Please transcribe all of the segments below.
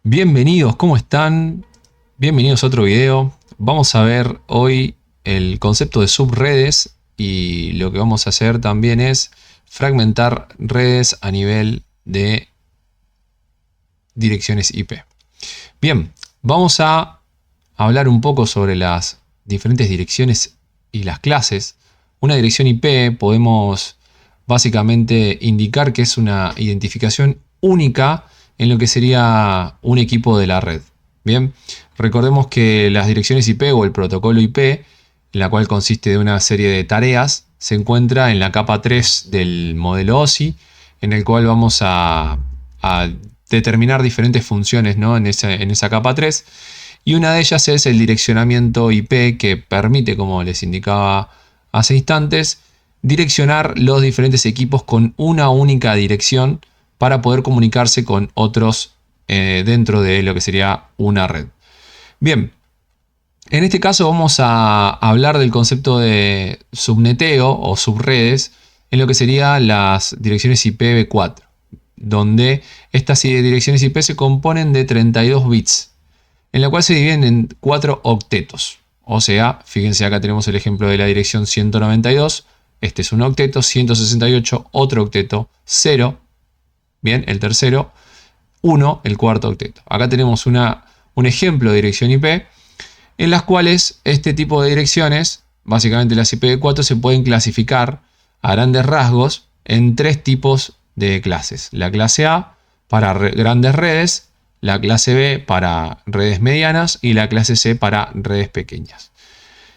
Bienvenidos, ¿cómo están? Bienvenidos a otro video. Vamos a ver hoy el concepto de subredes y lo que vamos a hacer también es fragmentar redes a nivel de direcciones IP. Bien, vamos a hablar un poco sobre las diferentes direcciones y las clases. Una dirección IP podemos básicamente indicar que es una identificación única en lo que sería un equipo de la red. Bien, recordemos que las direcciones IP o el protocolo IP, la cual consiste de una serie de tareas, se encuentra en la capa 3 del modelo OSI, en el cual vamos a determinar diferentes funciones, ¿no? en esa capa 3. Y una de ellas es el direccionamiento IP, que permite, como les indicaba hace instantes, direccionar los diferentes equipos con una única dirección para poder comunicarse con otros dentro de lo que sería una red. Bien, en este caso vamos a hablar del concepto de subneteo o subredes en lo que serían las direcciones IPv4, donde estas direcciones IP se componen de 32 bits, en la cual se dividen en 4 octetos. O sea, fíjense, acá tenemos el ejemplo de la dirección 192, este es un octeto, 168 otro octeto, 0, bien, el tercero, 1, el cuarto octeto. Acá tenemos un ejemplo de dirección IP en las cuales este tipo de direcciones, básicamente las IPv4, se pueden clasificar a grandes rasgos en 3 tipos de clases. La clase A para grandes redes, la clase B para redes medianas y la clase C para redes pequeñas.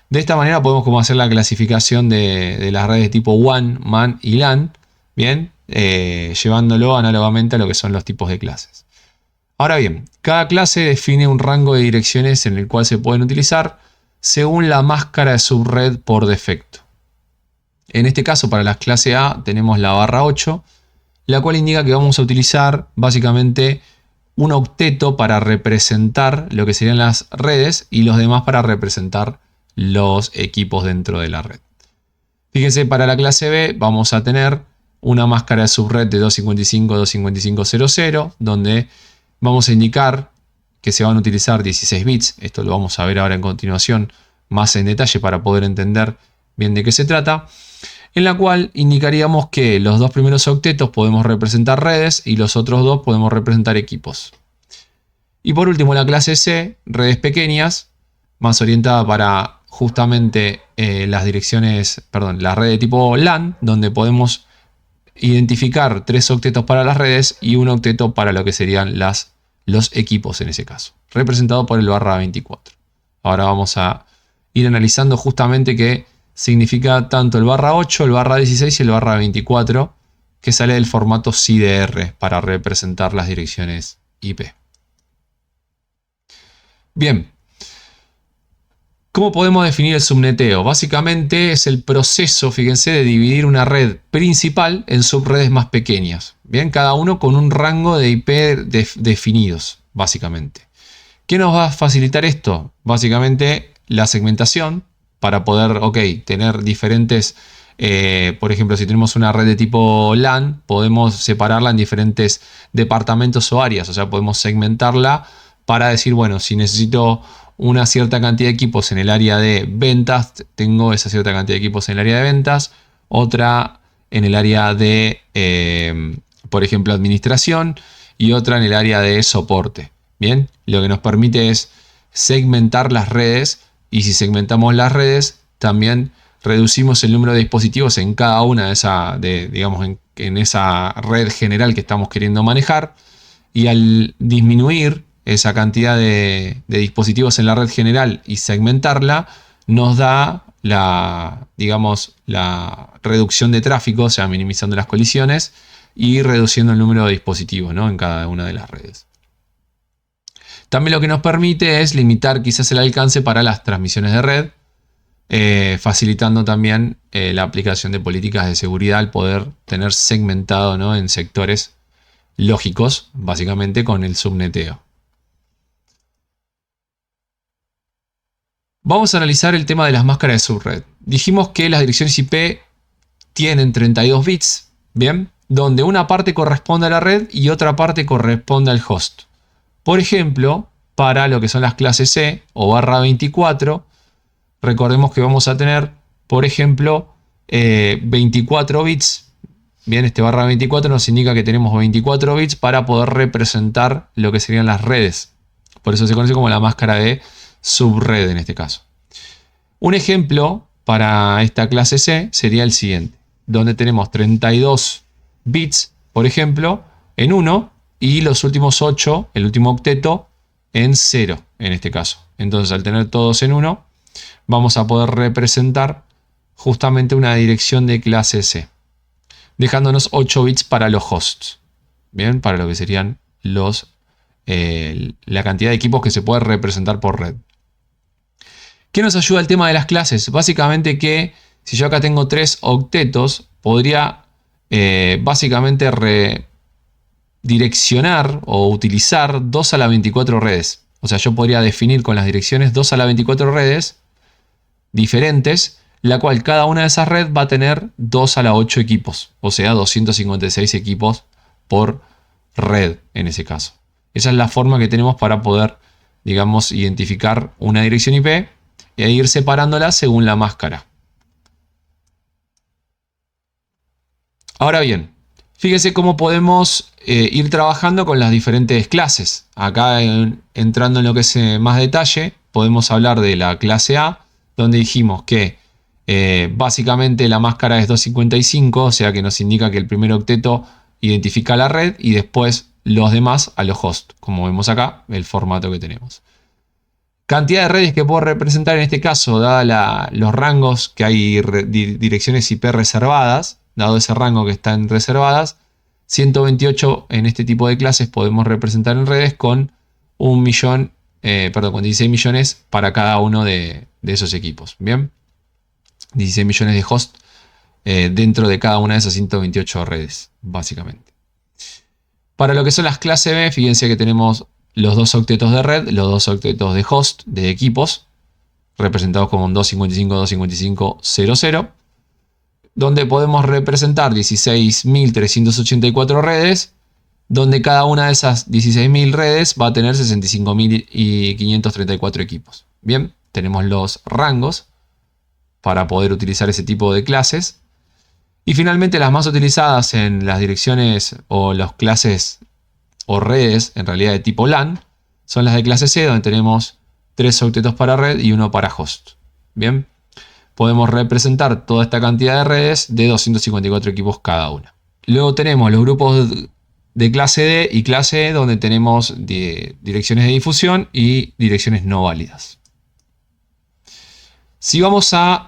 De esta manera podemos como hacer la clasificación de las redes tipo WAN, MAN y LAN, bien, llevándolo análogamente a lo que son los tipos de clases. Ahora bien, cada clase define un rango de direcciones en el cual se pueden utilizar según la máscara de subred por defecto. En este caso, para la clase A tenemos la /8, la cual indica que vamos a utilizar básicamente un octeto para representar lo que serían las redes y los demás para representar los equipos dentro de la red. Fíjense, para la clase B vamos a tener una máscara de subred de 255.255.0.0, donde vamos a indicar que se van a utilizar 16 bits. Esto lo vamos a ver ahora en continuación más en detalle para poder entender bien de qué se trata. En la cual indicaríamos que los dos primeros octetos podemos representar redes y los otros dos podemos representar equipos. Y por último, la clase C, redes pequeñas, más orientada para justamente las redes de tipo LAN, donde podemos identificar 3 octetos para las redes y un octeto para lo que serían los equipos en ese caso, representado por el /24. Ahora vamos a ir analizando justamente qué significa tanto el /8, el /16 y el /24, que sale del formato CDR para representar las direcciones IP. Bien, ¿cómo podemos definir el subneteo? Básicamente es el proceso, fíjense, de dividir una red principal en subredes más pequeñas. Bien, cada uno con un rango de IP definidos, básicamente. ¿Qué nos va a facilitar esto? Básicamente la segmentación para poder, tener diferentes, por ejemplo, si tenemos una red de tipo LAN, podemos separarla en diferentes departamentos o áreas. O sea, podemos segmentarla para decir, bueno, si necesito una cierta cantidad de equipos en el área de ventas, tengo esa cierta cantidad de equipos en el área de ventas, otra en el área de, por ejemplo, administración y otra en el área de soporte. Bien, lo que nos permite es segmentar las redes, y si segmentamos las redes, también reducimos el número de dispositivos en cada una de esas, digamos, en esa red general que estamos queriendo manejar, y al disminuir esa cantidad de dispositivos en la red general y segmentarla, nos da la reducción de tráfico, o sea, minimizando las colisiones y reduciendo el número de dispositivos, ¿no?, en cada una de las redes. También lo que nos permite es limitar quizás el alcance para las transmisiones de red, facilitando también la aplicación de políticas de seguridad al poder tener segmentado, ¿no?, en sectores lógicos, básicamente con el subneteo. Vamos a analizar el tema de las máscaras de subred. Dijimos que las direcciones IP tienen 32 bits, ¿bien?, donde una parte corresponde a la red y otra parte corresponde al host. Por ejemplo, para lo que son las clases C o barra 24, recordemos que vamos a tener, por ejemplo, 24 bits. Bien, este barra 24 nos indica que tenemos 24 bits para poder representar lo que serían las redes. Por eso se conoce como la máscara de subred en este caso. Un ejemplo para esta clase C sería el siguiente, donde tenemos 32 bits, por ejemplo, en 1 y los últimos 8, el último octeto, en 0 en este caso. Entonces, al tener todos en 1, vamos a poder representar justamente una dirección de clase C, dejándonos 8 bits para los hosts. Bien, para lo que serían la cantidad de equipos que se puede representar por red. ¿Qué nos ayuda el tema de las clases? Básicamente que si yo acá tengo 3 octetos, podría básicamente redireccionar o utilizar 2 a la 24 redes. O sea, yo podría definir con las direcciones 2 a la 24 redes diferentes, la cual cada una de esas redes va a tener 2 a la 8 equipos. O sea, 256 equipos por red en ese caso. Esa es la forma que tenemos para poder, digamos, identificar una dirección IP e ir separándola según la máscara. Ahora bien, fíjese cómo podemos ir trabajando con las diferentes clases. Acá entrando en lo que es más detalle, podemos hablar de la clase A, donde dijimos que básicamente la máscara es 255, o sea que nos indica que el primer octeto identifica la red y después los demás a los hosts, como vemos acá, el formato que tenemos. Cantidad de redes que puedo representar en este caso, dada los rangos que hay direcciones IP reservadas, dado ese rango que están reservadas, 128 en este tipo de clases podemos representar en redes con con 16 millones para cada uno de esos equipos. Bien, 16 millones de hosts dentro de cada una de esas 128 redes, básicamente. Para lo que son las clases B, fíjense que tenemos los 2 octetos de red, los 2 octetos de host, de equipos, representados como un 255, 255, 00, donde podemos representar 16.384 redes, donde cada una de esas 16.000 redes va a tener 65.534 equipos. Bien, tenemos los rangos para poder utilizar ese tipo de clases. Y finalmente las más utilizadas en las direcciones o las clases o redes, en realidad de tipo LAN, son las de clase C, donde tenemos 3 octetos para red y 1 para host. Bien, podemos representar toda esta cantidad de redes de 254 equipos cada una. Luego tenemos los grupos de clase D y clase E, donde tenemos direcciones de difusión y direcciones no válidas. Si vamos a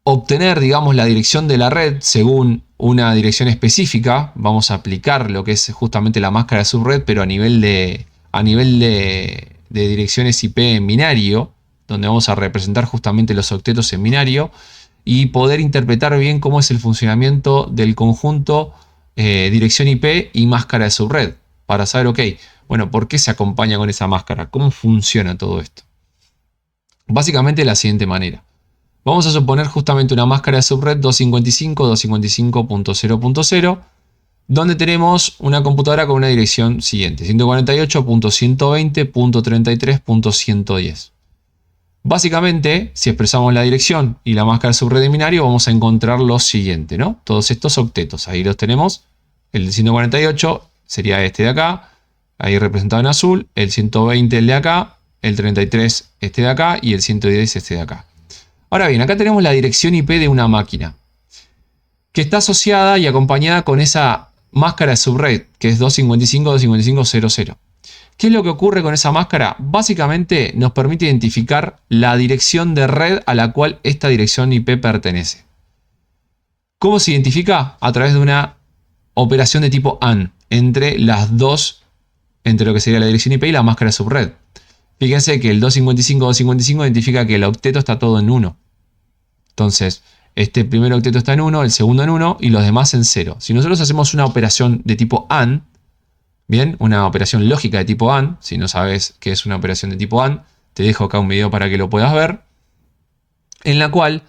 obtener, digamos, la dirección de la red según una dirección específica, vamos a aplicar lo que es justamente la máscara de subred, pero a nivel de direcciones IP en binario, donde vamos a representar justamente los octetos en binario y poder interpretar bien cómo es el funcionamiento del conjunto dirección IP y máscara de subred, para saber, ok, bueno, ¿por qué se acompaña con esa máscara? ¿Cómo funciona todo esto? Básicamente de la siguiente manera. Vamos a suponer justamente una máscara de subred 255.255.0.0, donde tenemos una computadora con una dirección siguiente, 148.120.33.110. Básicamente, si expresamos la dirección y la máscara de subred de binario, vamos a encontrar lo siguiente, ¿no? Todos estos octetos, ahí los tenemos. El de 148 sería este de acá, ahí representado en azul, el 120 el de acá, el 33 este de acá y el 110 este de acá. Ahora bien, acá tenemos la dirección IP de una máquina que está asociada y acompañada con esa máscara de subred, que es 255.255.0.0. ¿Qué es lo que ocurre con esa máscara? Básicamente nos permite identificar la dirección de red a la cual esta dirección IP pertenece. ¿Cómo se identifica? A través de una operación de tipo AND entre las dos, entre lo que sería la dirección IP y la máscara de subred. Fíjense que el 255.255 identifica que el octeto está todo en 1. Entonces, este primer octeto está en 1, el segundo en 1 y los demás en 0. Si nosotros hacemos una operación de tipo AND, bien, una operación lógica de tipo AND, si no sabes qué es una operación de tipo AND, te dejo acá un video para que lo puedas ver, en la cual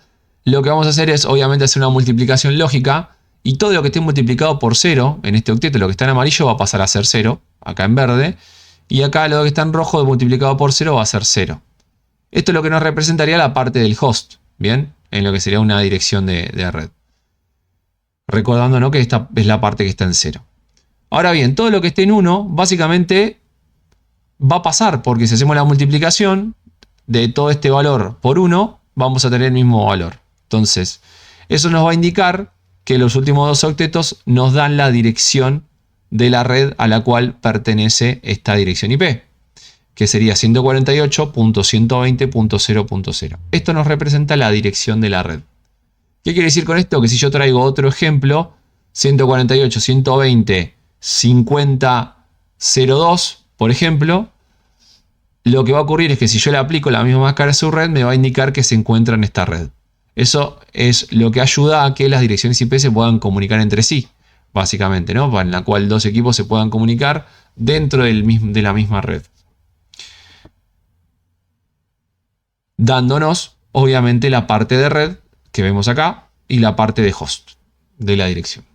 lo que vamos a hacer es obviamente hacer una multiplicación lógica y todo lo que esté multiplicado por 0 en este octeto, lo que está en amarillo, va a pasar a ser 0 acá en verde, y acá lo que está en rojo multiplicado por 0 va a ser 0. Esto es lo que nos representaría la parte del host, ¿bien? En lo que sería una dirección de red. Recordando, ¿no?, que esta es la parte que está en 0. Ahora bien, todo lo que esté en 1 básicamente va a pasar, porque si hacemos la multiplicación de todo este valor por 1, vamos a tener el mismo valor. Entonces, eso nos va a indicar que los últimos dos octetos nos dan la dirección de la red a la cual pertenece esta dirección IP, que sería 148.120.0.0. Esto nos representa la dirección de la red. ¿Qué quiere decir con esto? Que si yo traigo otro ejemplo, 148.120.50.02, por ejemplo, lo que va a ocurrir es que si yo le aplico la misma máscara a su red, me va a indicar que se encuentra en esta red. Eso es lo que ayuda a que las direcciones IP se puedan comunicar entre sí, básicamente, ¿no? En la cual dos equipos se puedan comunicar dentro de la misma red. Dándonos, obviamente, la parte de red que vemos acá y la parte de host de la dirección.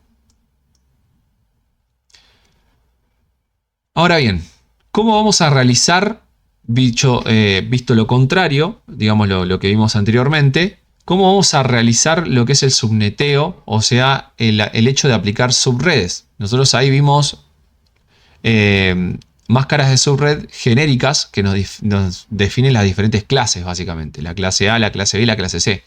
Ahora bien, ¿cómo vamos a realizar, visto lo contrario, digamos lo que vimos anteriormente, cómo vamos a realizar lo que es el subneteo, o sea, el hecho de aplicar subredes? Nosotros ahí vimos máscaras de subred genéricas que nos definen las diferentes clases, básicamente. La clase A, la clase B y la clase C.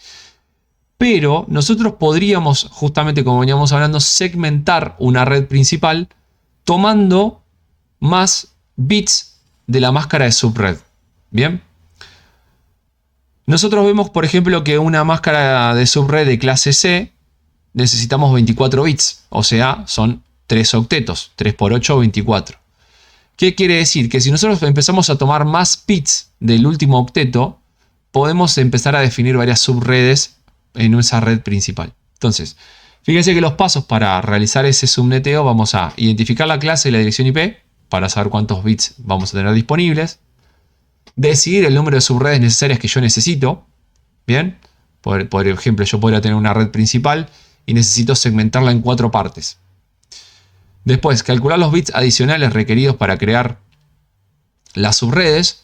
Pero nosotros podríamos, justamente como veníamos hablando, segmentar una red principal tomando más bits de la máscara de subred. ¿Bien? Nosotros vemos, por ejemplo, que una máscara de subred de clase C necesitamos 24 bits. O sea, son 3 octetos. 3 por 8, 24. ¿Qué quiere decir? Que si nosotros empezamos a tomar más bits del último octeto, podemos empezar a definir varias subredes en esa red principal. Entonces, fíjense que los pasos para realizar ese subneteo: vamos a identificar la clase y la dirección IP para saber cuántos bits vamos a tener disponibles, decidir el número de subredes necesarias que yo necesito. Bien, por ejemplo, yo podría tener una red principal y necesito segmentarla en 4 partes. Después, calcular los bits adicionales requeridos para crear las subredes.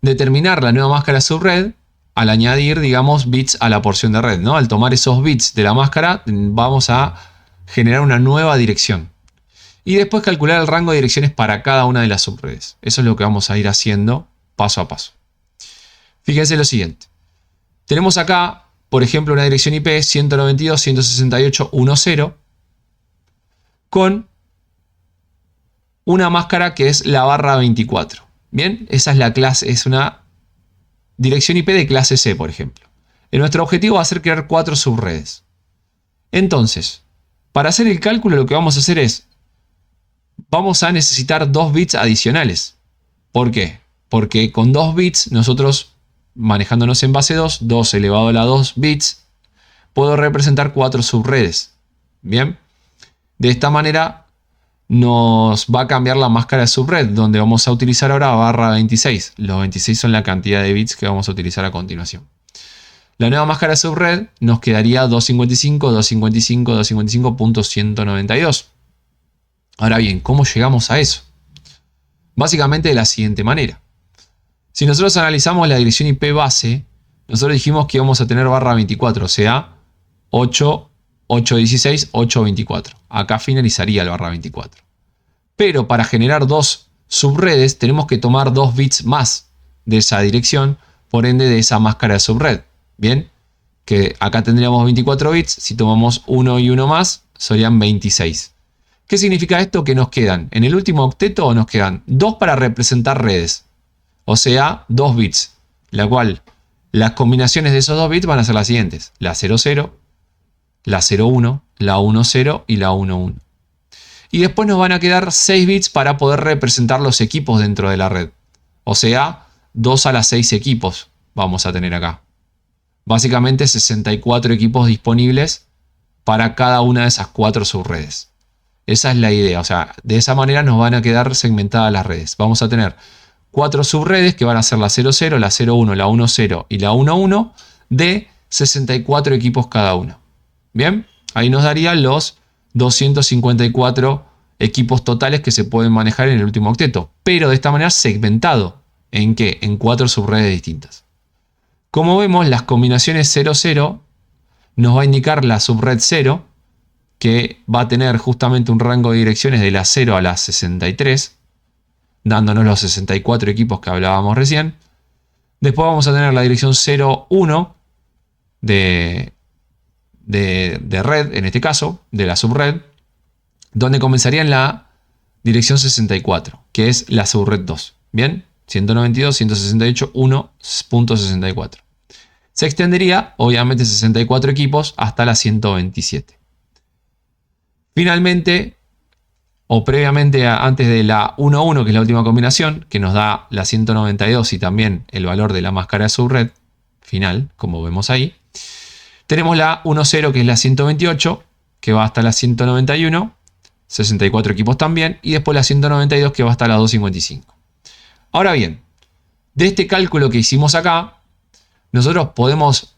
Determinar la nueva máscara subred al añadir, digamos, bits a la porción de red, ¿no? Al tomar esos bits de la máscara, vamos a generar una nueva dirección. Y después calcular el rango de direcciones para cada una de las subredes. Eso es lo que vamos a ir haciendo paso a paso. Fíjense lo siguiente. Tenemos acá, por ejemplo, una dirección IP 192.168.1.0 con una máscara que es la barra 24. Bien, esa es la clase, es una dirección IP de clase C, por ejemplo. Nuestro objetivo va a ser crear 4 subredes. Entonces, para hacer el cálculo, lo que vamos a hacer es, vamos a necesitar 2 bits adicionales. ¿Por qué? Porque con 2 bits, nosotros, manejándonos en base 2, 2 elevado a la 2 bits, puedo representar 4 subredes. Bien, de esta manera nos va a cambiar la máscara de subred, donde vamos a utilizar ahora barra 26. Los 26 son la cantidad de bits que vamos a utilizar a continuación. La nueva máscara de subred nos quedaría 255, 255, 255.192. Ahora bien, ¿cómo llegamos a eso? Básicamente de la siguiente manera. Si nosotros analizamos la dirección IP base, nosotros dijimos que íbamos a tener barra 24, o sea, 8, 816, 824. Acá finalizaría el barra 24. Pero para generar 2 subredes tenemos que tomar 2 bits más de esa dirección, por ende de esa máscara de subred. Bien, que acá tendríamos 24 bits, si tomamos 1 y 1 más, serían 26. ¿Qué significa esto? Que nos quedan, en el último octeto nos quedan 2 para representar redes. O sea, 2 bits. La cual, las combinaciones de esos 2 bits van a ser las siguientes. La 00, la 01, la 10 y la 11. Y después nos van a quedar 6 bits para poder representar los equipos dentro de la red. O sea, 2 a la 6 equipos vamos a tener acá. Básicamente 64 equipos disponibles para cada una de esas 4 subredes. Esa es la idea. O sea, de esa manera nos van a quedar segmentadas las redes. Vamos a tener 4 subredes que van a ser la 00, la 01, la 10 y la 11 de 64 equipos cada uno. Bien, ahí nos darían los 254 equipos totales que se pueden manejar en el último octeto, pero de esta manera segmentado. ¿En qué? En 4 subredes distintas. Como vemos, las combinaciones 0,0 nos va a indicar la subred 0, que va a tener justamente un rango de direcciones de la 0 a la 63, dándonos los 64 equipos que hablábamos recién. Después vamos a tener la dirección 0,1 de red, en este caso, de la subred, donde comenzaría en la dirección 64, que es la subred 2. Bien, 192.168.1.64. Se extendería, obviamente, 64 equipos hasta la 127. Finalmente, o previamente, antes de la 1.1, que es la última combinación, que nos da la 192 y también el valor de la máscara de subred final, como vemos ahí, tenemos la 1.0, que es la 128, que va hasta la 191, 64 equipos también, y después la 192, que va hasta la 255. Ahora bien, de este cálculo que hicimos acá, nosotros podemos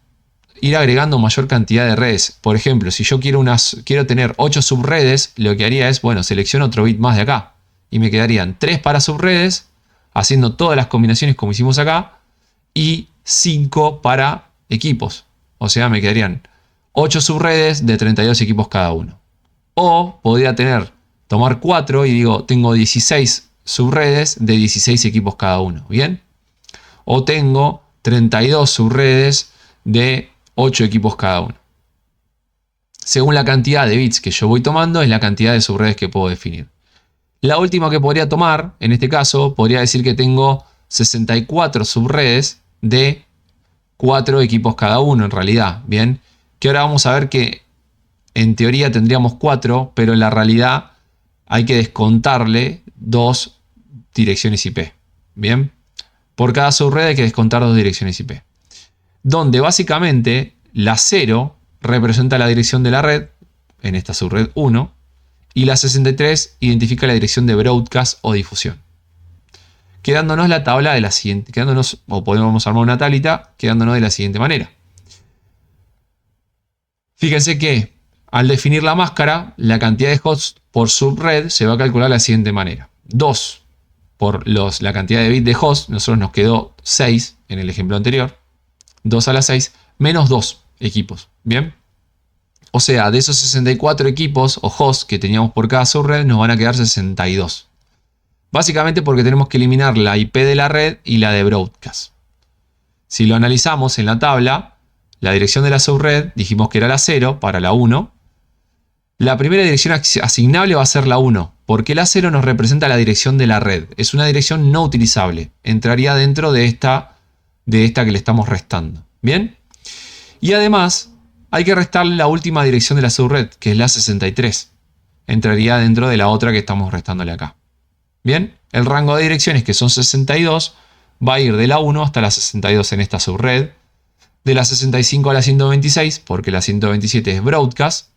ir agregando mayor cantidad de redes. Por ejemplo, si yo quiero tener 8 subredes, lo que haría es, bueno, selecciono otro bit más de acá. Y me quedarían 3 para subredes, haciendo todas las combinaciones como hicimos acá, y 5 para equipos. O sea, me quedarían 8 subredes de 32 equipos cada uno. O podría tomar 4 y digo, tengo 16 subredes de 16 equipos cada uno. ¿Bien? O tengo 32 subredes de 8 equipos cada uno. Según la cantidad de bits que yo voy tomando, es la cantidad de subredes que puedo definir. La última que podría tomar, en este caso, podría decir que tengo 64 subredes de 4 equipos cada uno, en realidad. Bien, que ahora vamos a ver que en teoría tendríamos 4, pero en la realidad hay que descontarle 2 direcciones IP. Bien, por cada subred hay que descontar 2 direcciones IP. Donde básicamente la 0 representa la dirección de la red, en esta subred 1, y la 63 identifica la dirección de broadcast o difusión. Quedándonos la tabla de la siguiente, o podemos armar una tablita, quedándonos de la siguiente manera. Fíjense que al definir la máscara, la cantidad de hosts por subred se va a calcular de la siguiente manera. 2 por la cantidad de bits de host, nosotros nos quedó 6 en el ejemplo anterior. 2 a la 6 menos 2 equipos. ¿Bien? O sea, de esos 64 equipos o hosts que teníamos por cada subred, nos van a quedar 62. Básicamente porque tenemos que eliminar la IP de la red y la de broadcast. Si lo analizamos en la tabla, la dirección de la subred dijimos que era la 0 para la 1. La primera dirección asignable va a ser la 1, porque la 0 nos representa la dirección de la red. Es una dirección no utilizable. Entraría dentro de esta que le estamos restando. ¿Bien? Y además hay que restarle la última dirección de la subred, que es la 63. Entraría dentro de la otra que estamos restándole acá. ¿Bien? El rango de direcciones, que son 62, va a ir de la 1 hasta la 62 en esta subred. De la 65 a la 126, porque la 127 es broadcast.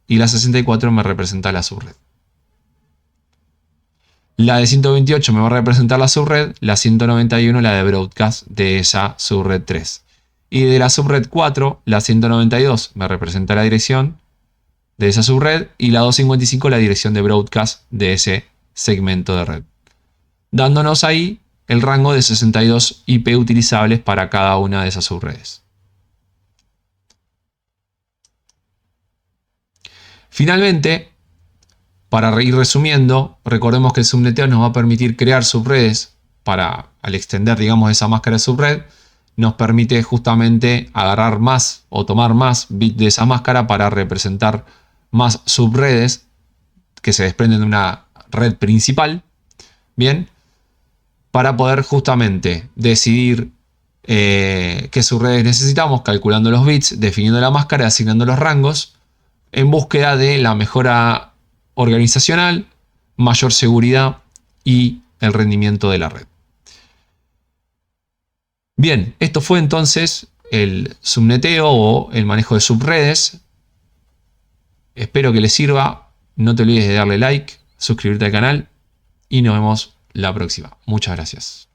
Y la 64 me representa la subred. La de 128 me va a representar la subred, la 191 la de broadcast de esa subred 3. Y de la subred 4, la 192 me representa la dirección de esa subred y la 255 la dirección de broadcast de ese segmento de red. Dándonos ahí el rango de 62 IP utilizables para cada una de esas subredes. Finalmente, para ir resumiendo, recordemos que el subneteo nos va a permitir crear subredes al extender, digamos, esa máscara de subred, nos permite justamente agarrar más o tomar más bits de esa máscara para representar más subredes que se desprenden de una red principal. Bien, para poder justamente decidir qué subredes necesitamos, calculando los bits, definiendo la máscara y asignando los rangos, en búsqueda de la mejora organizacional, mayor seguridad y el rendimiento de la red. Bien, esto fue entonces el subneteo o el manejo de subredes. Espero que les sirva. No te olvides de darle like, suscribirte al canal y nos vemos la próxima. Muchas gracias.